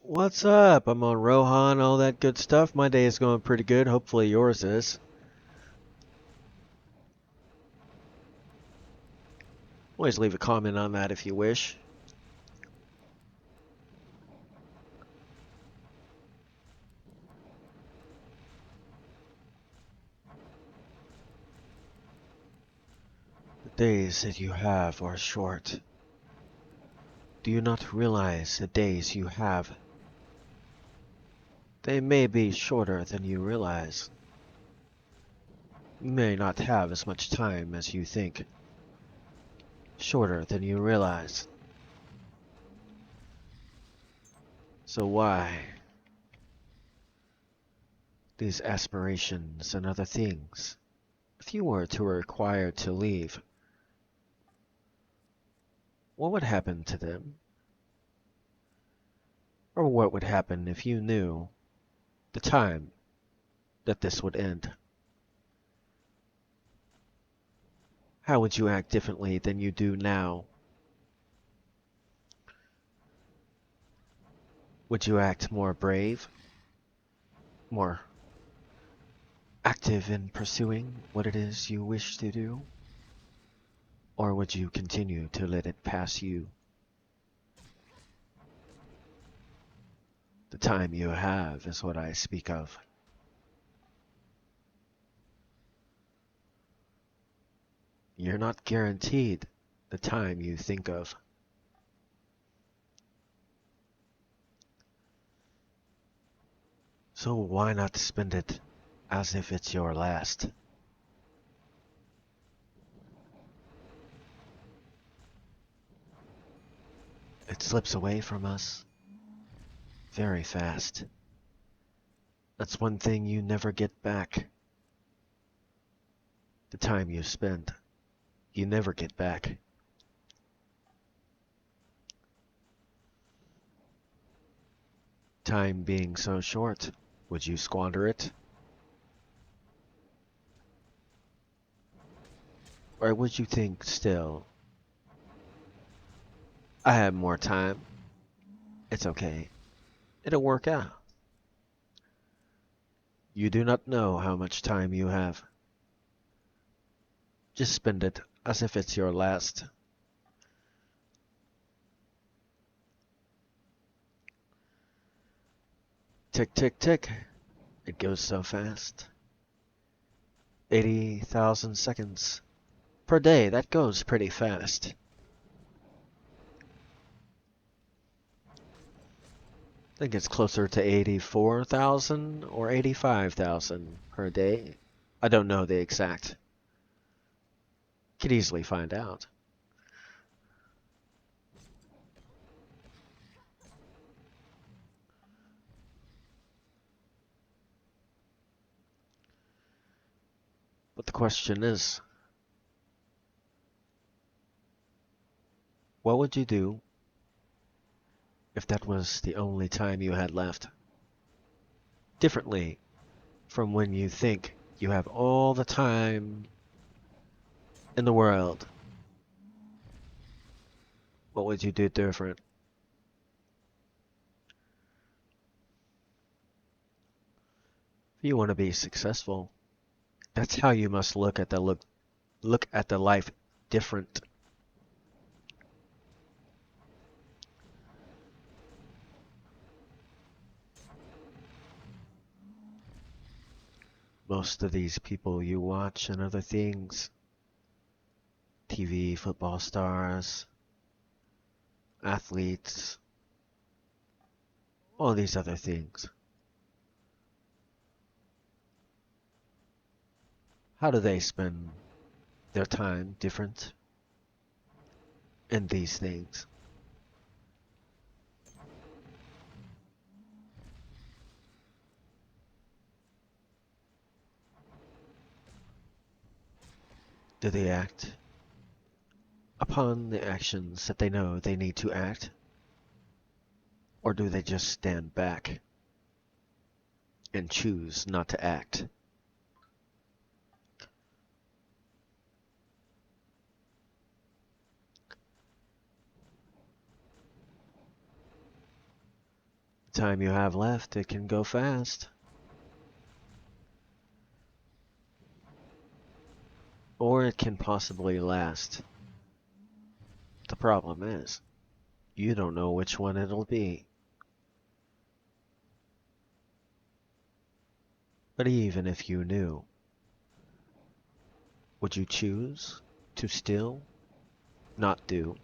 What's up? I'm on Rohan, all that good stuff. My day is going pretty good. Hopefully yours is. Always leave a comment on that if you wish. The days that you have are short. Do you not realize the days you have? They may be shorter than you realize. You may not have as much time as you think. Shorter than you realize. So why? These aspirations and other things. If you were to required to leave, what would happen to them? Or what would happen if you knew the time that this would end? How would you act differently than you do now? Would you act more brave? More active in pursuing what it is you wish to do? Or would you continue to let it pass you? The time you have is what I speak of. You're not guaranteed the time you think of. So why not spend it as if it's your last? It slips away from us very fast. That's one thing you never get back. The time you spend, you never get back. Time being so short, would you squander it? Or would you think still, I have more time, it's okay, it'll work out? You do not know how much time you have. Just spend it as if it's your last. Tick, tick, tick. It goes so fast. 80,000 seconds per day. That goes pretty fast. I think it's closer to 84,000 or 85,000 per day. I don't know the exact. Could easily find out. But the question is, what would you do if that was the only time you had left? Differently from when you think you have all the time in the world. What would you do different? If you want to be successful, that's how you must look at the life different. Most of these people you watch and other things, TV, football stars, athletes, all these other things. How do they spend their time different in these things? Do they act upon the actions that they know they need to act? Or do they just stand back and choose not to act? time you have left, it can go fast. Or it can possibly last. The problem is, you don't know which one it'll be. But even if you knew, would you choose to still not do?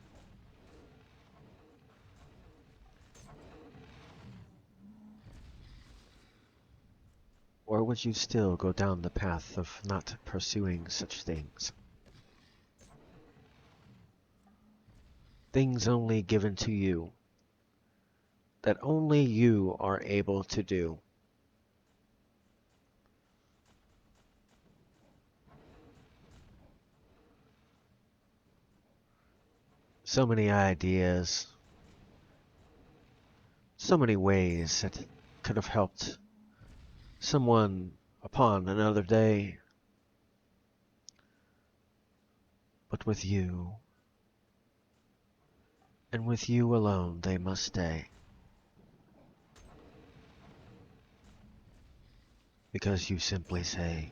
Or would you still go down the path of not pursuing such things? Things only given to you, that only you are able to do. So many ideas, so many ways that could have helped someone upon another day. But with you, and with you alone, they must stay. Because you simply say,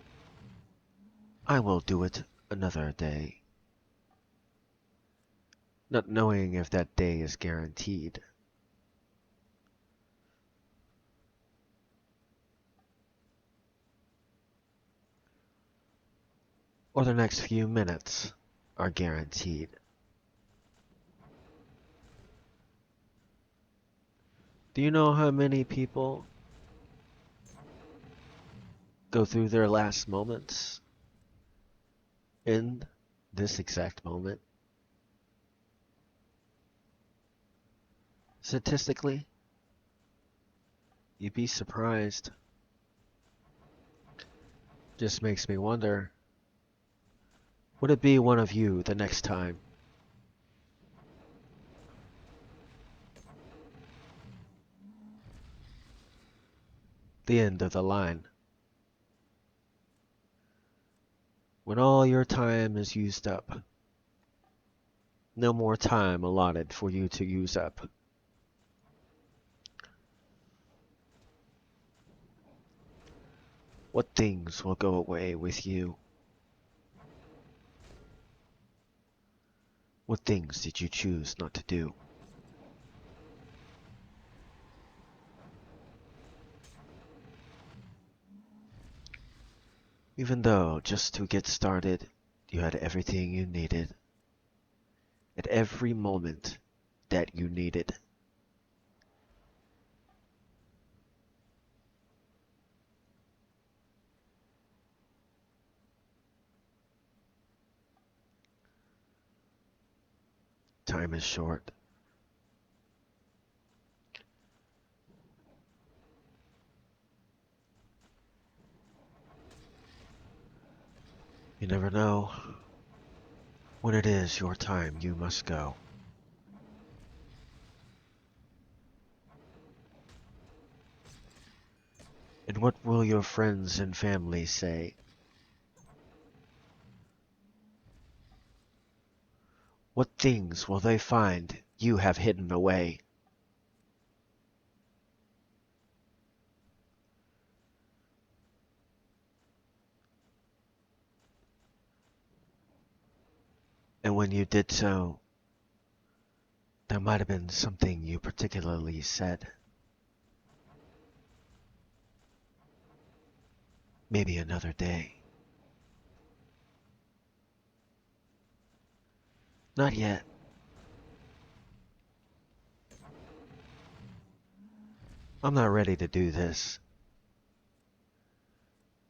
I will do it another day. Not knowing if that day is guaranteed. Or the next few minutes are guaranteed. Do you know how many people go through their last moments in this exact moment? Statistically, you'd be surprised. Just makes me wonder, would it be one of you the next time? The end of the line. When all your time is used up. No more time allotted for you to use up. What things will go away with you? What things did you choose not to do? Even though, just to get started, you had everything you needed. At every moment that you needed. Time is short. You never know when it is your time you must go. And what will your friends and family say? What things will they find you have hidden away? And when you did so, there might have been something you particularly said. Maybe another day. Not yet. I'm not ready to do this.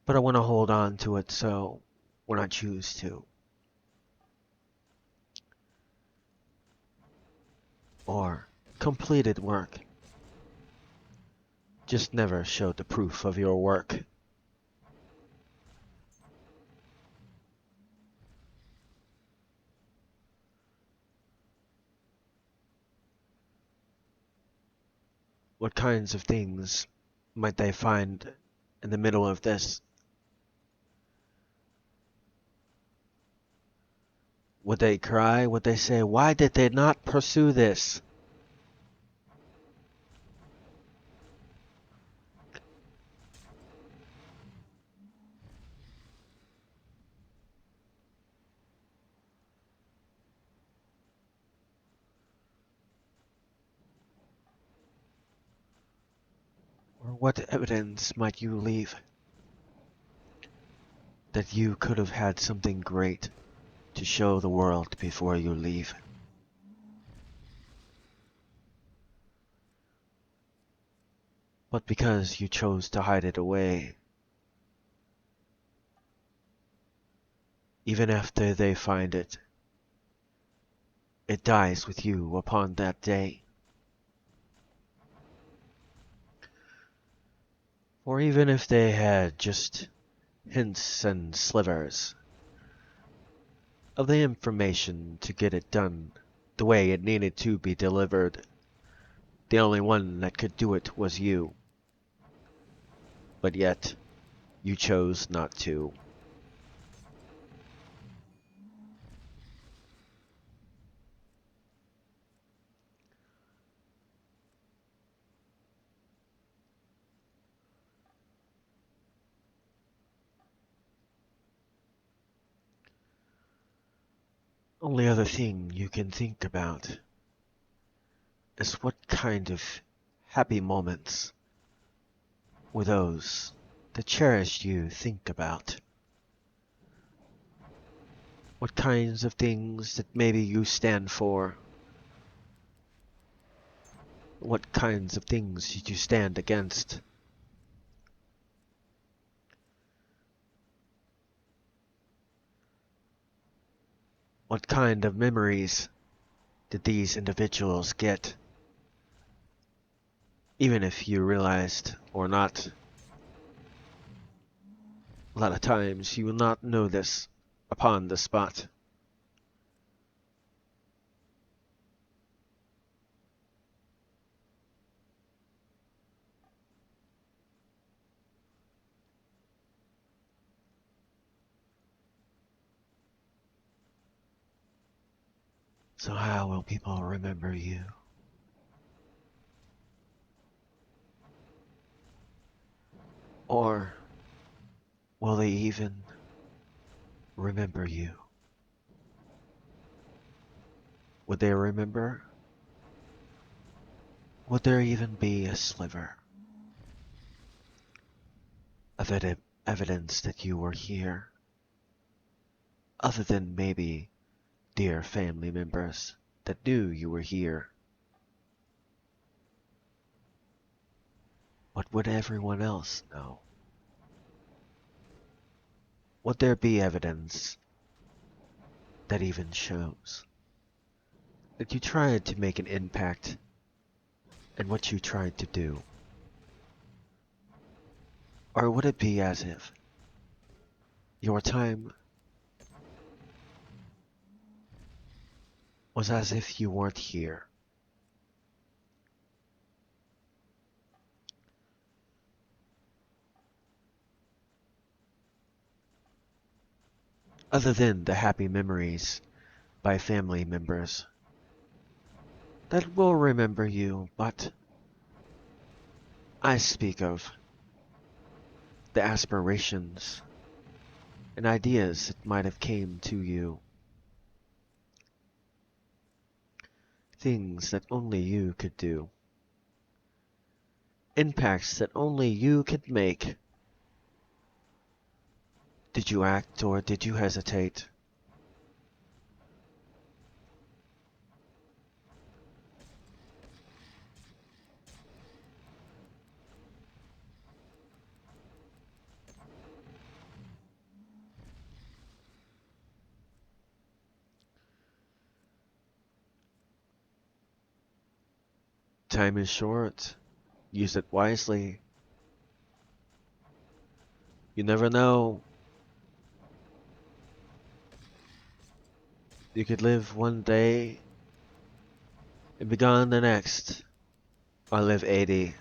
But I want to hold on to it so when I choose to. Or completed work. Just never showed the proof of your work. What kinds of things might they find in the middle of this? Would they cry? Would they say, why did they not pursue this? what evidence might you leave that you could have had something great to show the world before you leave? But because you chose to hide it away, even after they find it, it dies with you upon that day. Or even if they had just hints and slivers of the information to get it done the way it needed to be delivered, the only one that could do it was you. But yet, you chose not to. Only other thing you can think about is what kind of happy moments were those that cherished you think about. What kinds of things that maybe you stand for. What kinds of things did you stand against? What kind of memories did these individuals get? Even if you realized or not, a lot of times you will not know this upon the spot. So how will people remember you? Or will they even remember you? Would they remember? Would there even be a sliver of evidence that you were here? Other than maybe dear family members that knew you were here. What would everyone else know? Would there be evidence that even shows that you tried to make an impact in what you tried to do? Or would it be as if your time was as if you weren't here? Other than the happy memories by family members that will remember you, but I speak of the aspirations and ideas that might have came to you. Things that only you could do. Impacts that only you could make. Did you act or did you hesitate? Time is short. Use it wisely. You never know. You could live one day and be gone the next. Or live 80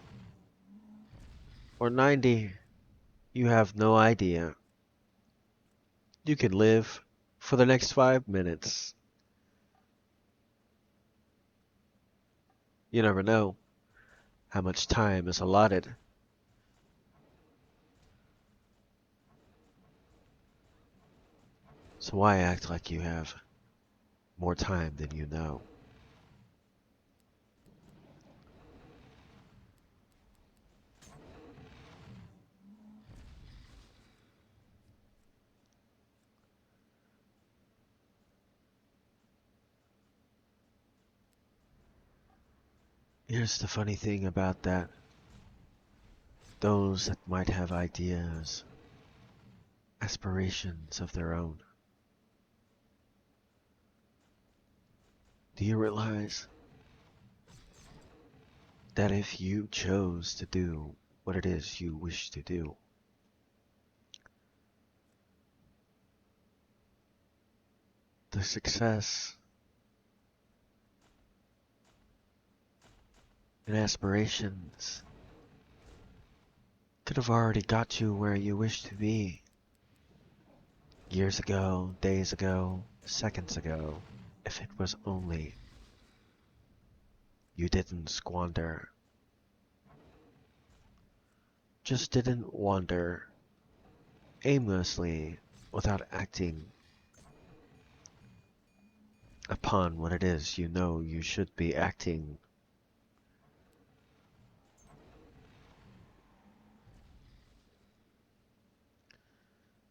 or 90. You have no idea. You could live for the next 5 minutes. You never know how much time is allotted. So why act like you have more time than you know? Here's the funny thing about that. Those that might have ideas, aspirations of their own. Do you realize that if you chose to do what it is you wish to do, the success and aspirations could have already got you where you wish to be years ago, days ago, seconds ago, if it was only you didn't squander, just didn't wander aimlessly without acting upon what it is you know you should be acting.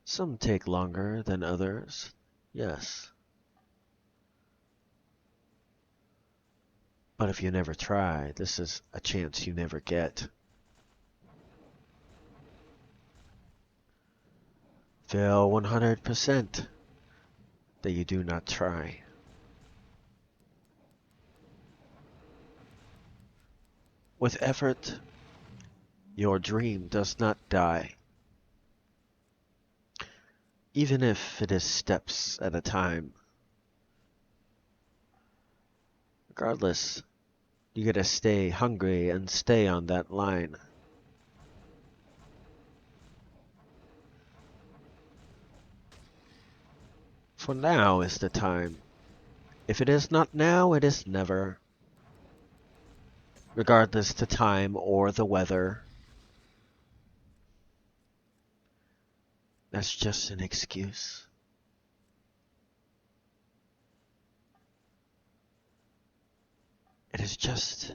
Some take longer than others, yes. But if you never try, this is a chance you never get. Fail 100% that you do not try. With effort, your dream does not die. Even if it is steps at a time. Regardless, you gotta stay hungry and stay on that line. For now is the time. If it is not now, it is never. Regardless the time or the weather. That's just an excuse. It is just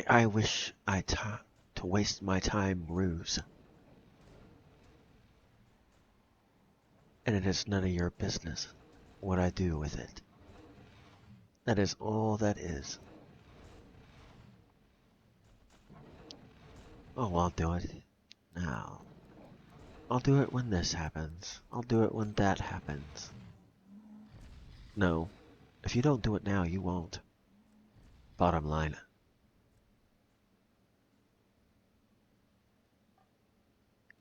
I wish to waste my time ruse. And it is none of your business what I do with it. That is all that is. Oh, I'll do it now. I'll do it when this happens. I'll do it when that happens. No, if you don't do it now, you won't. Bottom line.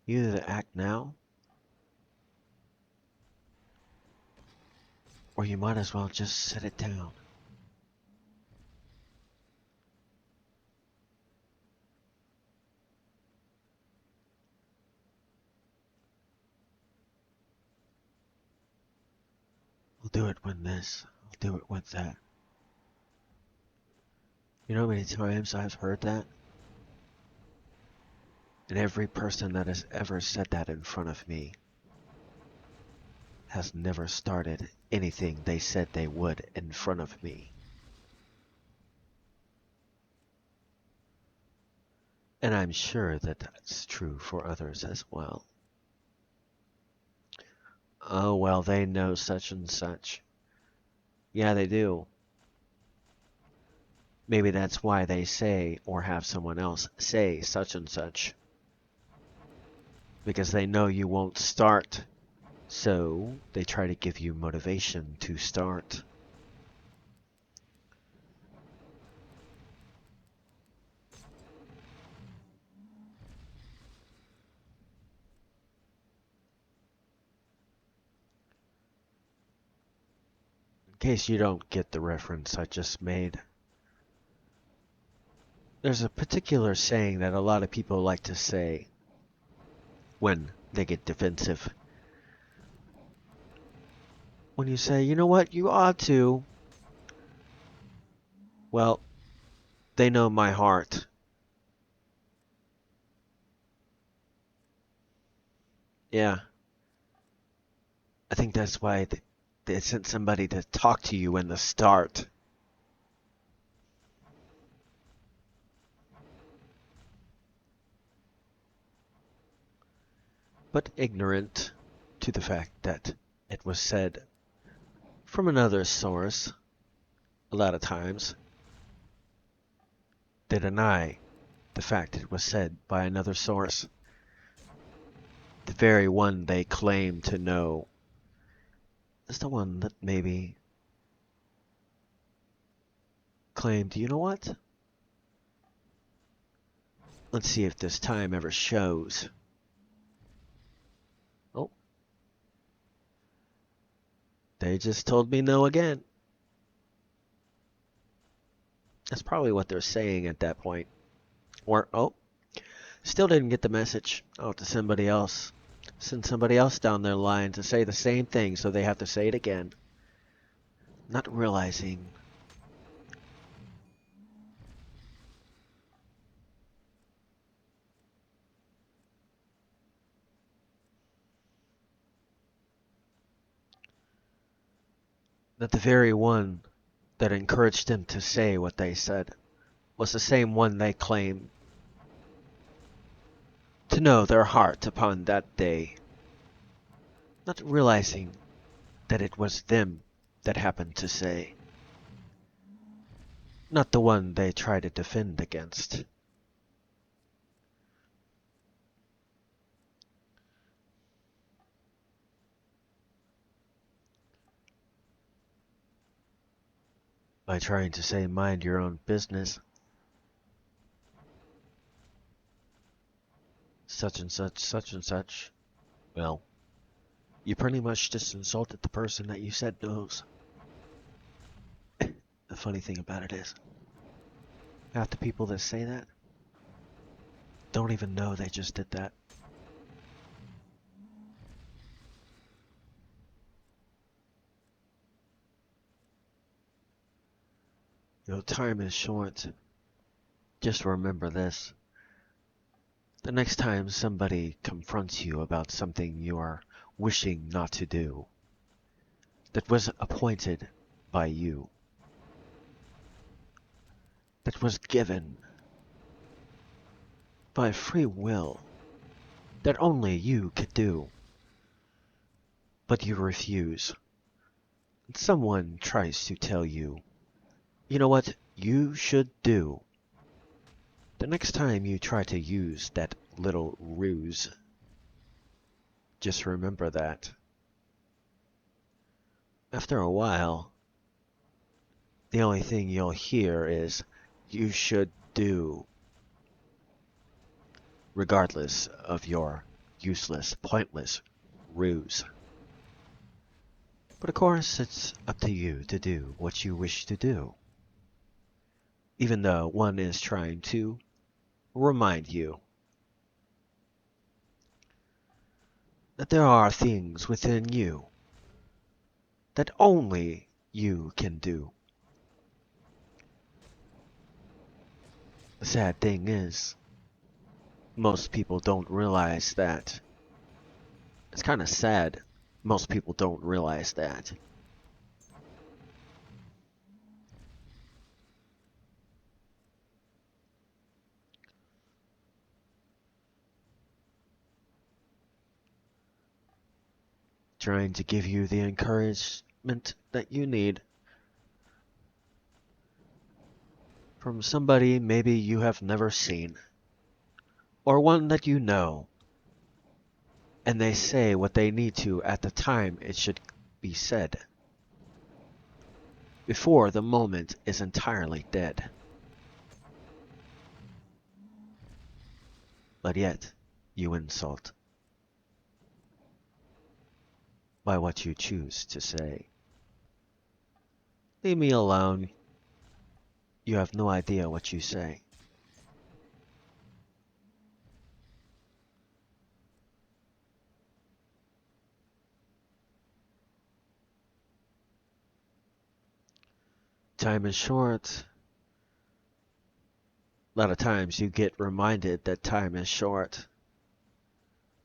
You either act now, or you might as well just sit it down. I'll do it when this, I'll do it when that. You know how many times I've heard that? And every person that has ever said that in front of me has never started anything they said they would in front of me. And I'm sure that that's true for others as well. Oh, well, they know such and such. Yeah, they do. Maybe that's why they say or have someone else say such and such. Because they know you won't start. So they try to give you motivation to start. In case you don't get the reference I just made, there's a particular saying that a lot of people like to say when they get defensive. When you say, you know what, you ought to. Well, they know my heart. Yeah. I think that's why they sent somebody to talk to you in the start. But ignorant to the fact that it was said from another source a lot of times. They deny the fact it was said by another source, the very one they claim to know is the one that maybe claimed, you know what? Let's see if this time ever shows. Oh, they just told me no again. That's probably what they're saying at that point. Or, oh, still didn't get the message. I'll have to send somebody else down their line to say the same thing so they have to say it again. Not realizing that the very one that encouraged them to say what they said was the same one they claim to know their heart upon that day, not realizing that it was them that happened to say, not the one they try to defend against. By trying to say mind your own business, such and such, such and such, well, you pretty much just insulted the person that you said knows. The funny thing about it is, half the people that say that don't even know they just did that. You know, time is short. Just remember this. The next time somebody confronts you about something you are wishing not to do, that was appointed by you, that was given by free will, that only you could do, but you refuse. And someone tries to tell you, you know what you should do. The next time you try to use that little ruse, just remember that. After a while, the only thing you'll hear is, you should do, regardless of your useless, pointless ruse. But of course, it's up to you to do what you wish to do, even though one is trying to remind you that there are things within you that only you can do. The sad thing is, most people don't realize that. It's kind of sad. Most people don't realize that. Trying to give you the encouragement that you need from somebody maybe you have never seen, or one that you know, and they say what they need to at the time it should be said, before the moment is entirely dead. But yet, you insult by what you choose to say. Leave me alone. You have no idea what you say. Time is short. A lot of times you get reminded that time is short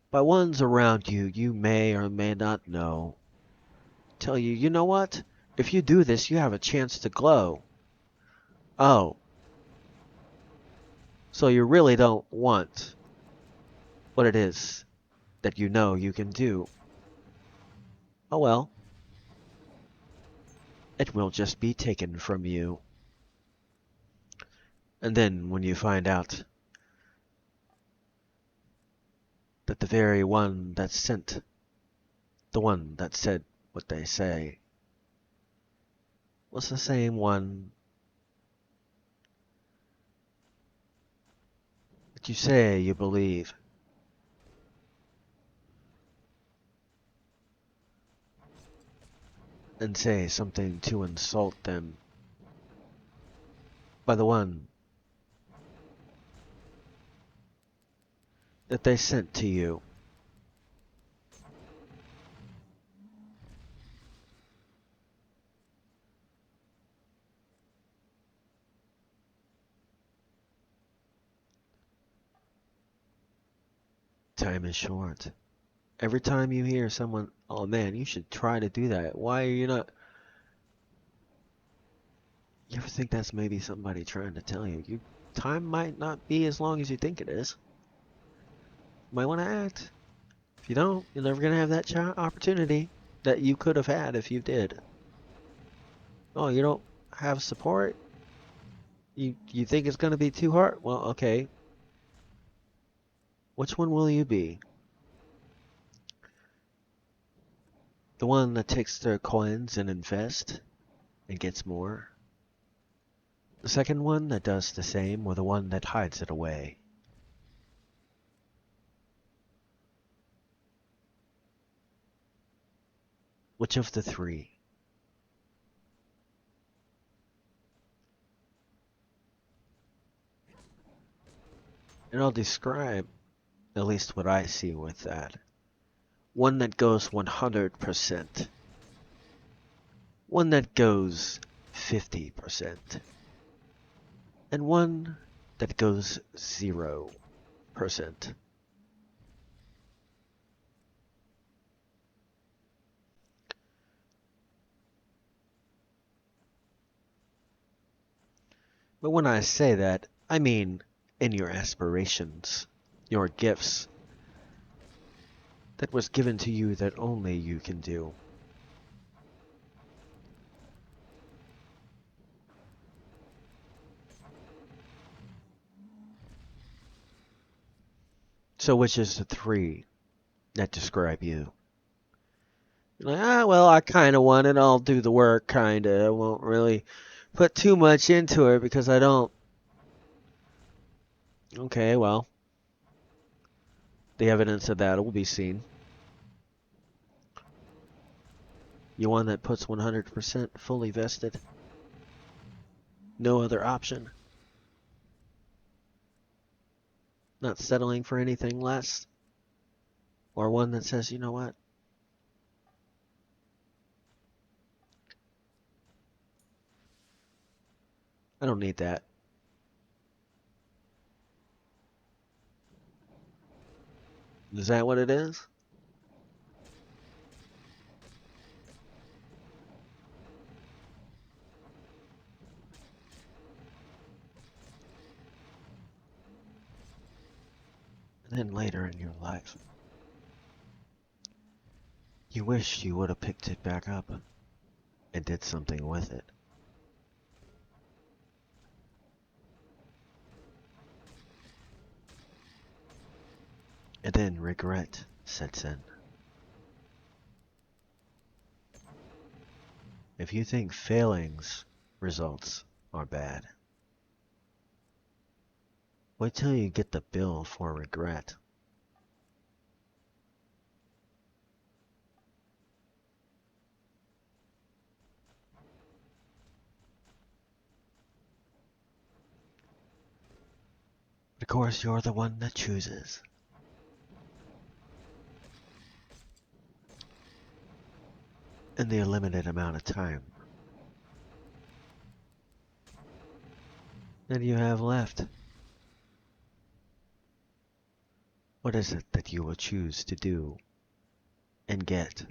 by ones around you you may or may not know. Tell you, you know what? If you do this, you have a chance to glow. Oh, so you really don't want what it is that you know you can do. Oh well, it will just be taken from you. And then when you find out that the very one that sent, the one that said what they say, was the same one that you say you believe, and say something to insult them by the one that they sent to you. Time is short. Every time you hear someone, oh man, you should try to do that. Why are you not? You ever think that's maybe somebody trying to tell you? Time might not be as long as you think it is. You might want to act. If you don't, you're never going to have that opportunity that you could have had if you did. Oh, you don't have support? You think it's going to be too hard? Well, okay. Which one will you be? The one that takes their coins and invests and gets more? The second one that does the same, or the one that hides it away? Which of the three? And I'll describe at least what I see with that. One that goes 100%. One that goes 50%. And one that goes 0%. But when I say that, I mean in your aspirations, your gifts, that was given to you that only you can do. So which is the three that describe you? You're like, well, I kind of want it. I'll do the work, kind of. I won't really put too much into it because I don't. Okay, well, the evidence of that will be seen. You one that puts 100% fully vested? No other option? Not settling for anything less? Or one that says, you know what? I don't need that. Is that what it is? And then later in your life, you wish you would have picked it back up and did something with it. And then regret sets in. If you think failings results are bad, wait till you get the bill for regret. Of course, you're the one that chooses. In the limited amount of time that you have left, what is it that you will choose to do and get?